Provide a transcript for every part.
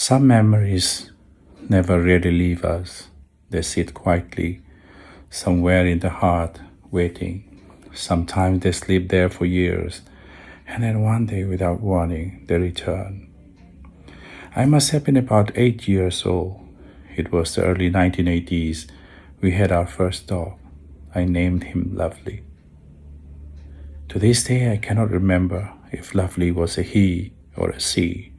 Some memories never really leave us. They sit quietly somewhere in the heart, waiting. Sometimes they sleep there for years, and then one day, without warning, they return. I must have been about 8 years old. It was the early 1980s. We had our first dog. I named him Lovely. To this day, I cannot remember if Lovely was a he or a she.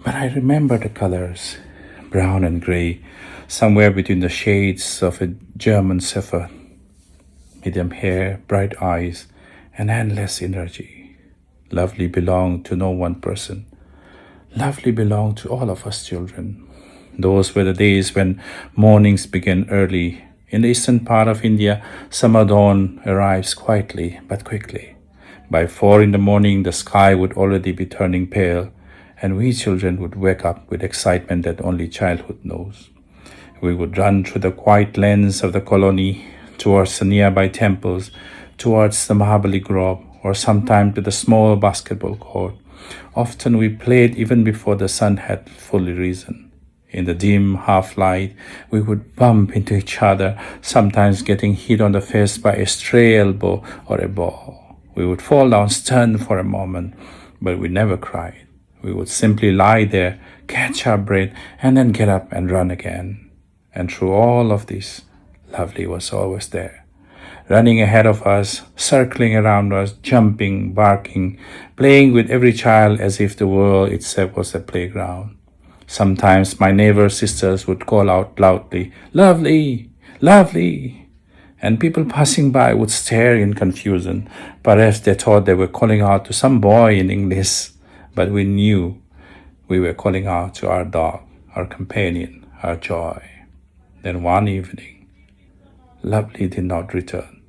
But I remember the colors, brown and gray, somewhere between the shades of a German Shepherd. Medium hair, bright eyes, and endless energy. Lovely belonged to no one person. Lovely belonged to all of us children. Those were the days when mornings began early. In the eastern part of India, summer dawn arrives quietly but quickly. By 4 in the morning, the sky would already be turning pale, and we children would wake up with excitement that only childhood knows. We would run through the quiet lanes of the colony, towards the nearby temples, towards the Mahabali Grove, or sometimes to the small basketball court. Often we played even before the sun had fully risen. In the dim half-light, we would bump into each other, sometimes getting hit on the face by a stray elbow or a ball. We would fall down stunned for a moment, but we never cried. We would simply lie there, catch our breath, and then get up and run again. And through all of this, Lovely was always there, running ahead of us, circling around us, jumping, barking, playing with every child as if the world itself was a playground. Sometimes my neighbor's sisters would call out loudly, "Lovely! Lovely!" And people passing by would stare in confusion. Perhaps they thought they were calling out to some boy in English, but we knew we were calling out to our dog, our companion, our joy. Then one evening, Lovely did not return.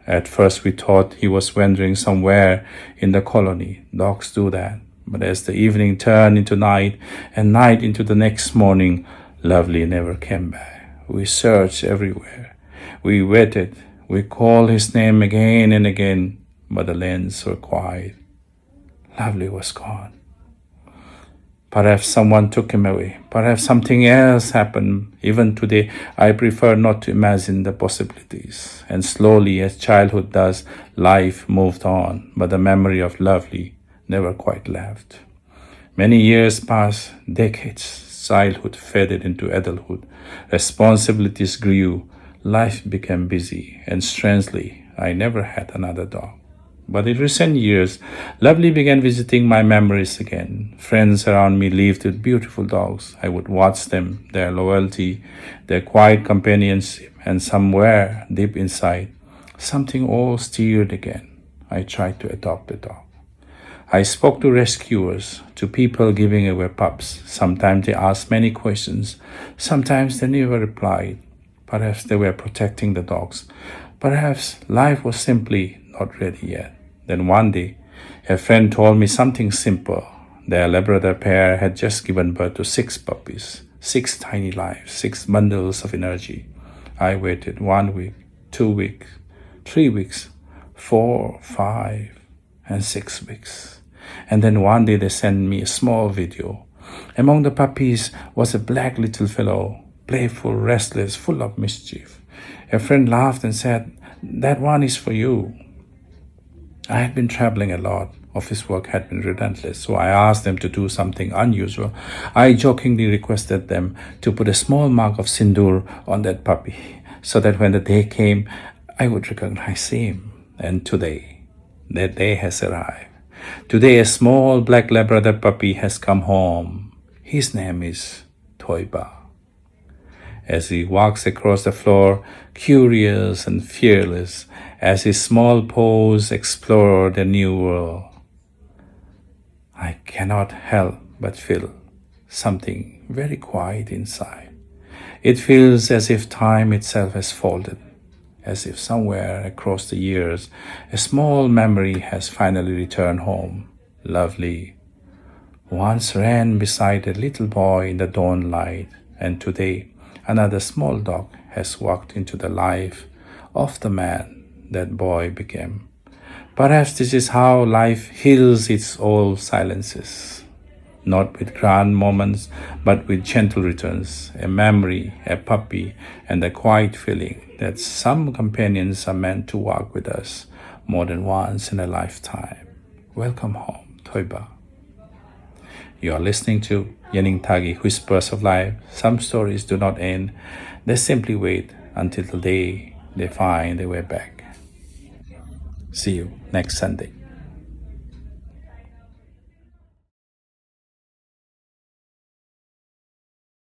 At first we thought he was wandering somewhere in the colony. Dogs do that. But as the evening turned into night and night into the next morning, Lovely never came back. We searched everywhere. We waited. We called his name again and again, but the lanes were quiet. Lovely was gone. Perhaps someone took him away. Perhaps something else happened. Even today, I prefer not to imagine the possibilities. And slowly, as childhood does, life moved on, but the memory of Lovely never quite left. Many years passed, decades. Childhood faded into adulthood. Responsibilities grew. Life became busy. And strangely, I never had another dog. But in recent years, Lovely began visiting my memories again. Friends around me lived with beautiful dogs. I would watch them, their loyalty, their quiet companionship, and somewhere deep inside, something all stirred again. I tried to adopt a dog. I spoke to rescuers, to people giving away pups. Sometimes they asked many questions. Sometimes they never replied. Perhaps they were protecting the dogs. Perhaps life was simply not ready yet. Then one day, a friend told me something simple. Their Labrador pair had just given birth to 6 puppies, 6 tiny lives, 6 bundles of energy. I waited 1 week, 2 weeks, 3 weeks, 4, 5, and 6 weeks. And then one day they sent me a small video. Among the puppies was a black little fellow, playful, restless, full of mischief. A friend laughed and said, "That one is for you." I had been traveling a lot. Office work had been relentless, so I asked them to do something unusual. I jokingly requested them to put a small mark of sindoor on that puppy, so that when the day came, I would recognize him. And today, that day has arrived. Today, a small black Labrador puppy has come home. His name is Thoiba. As he walks across the floor, curious and fearless, as his small paws explore the new world, I cannot help but feel something very quiet inside. It feels as if time itself has folded, as if somewhere across the years, a small memory has finally returned home. Lovely once ran beside a little boy in the dawn light, and today another small dog has walked into the life of the man that boy became. Perhaps this is how life heals its old silences. not with grand moments, but with gentle returns, a memory, a puppy, and a quiet feeling that some companions are meant to walk with us more than once in a lifetime. Welcome home, Thoiba. You are listening to Yeningthagi, Whispers of Life. Some stories do not end, they simply wait until the day they find their way back. See you next Sunday.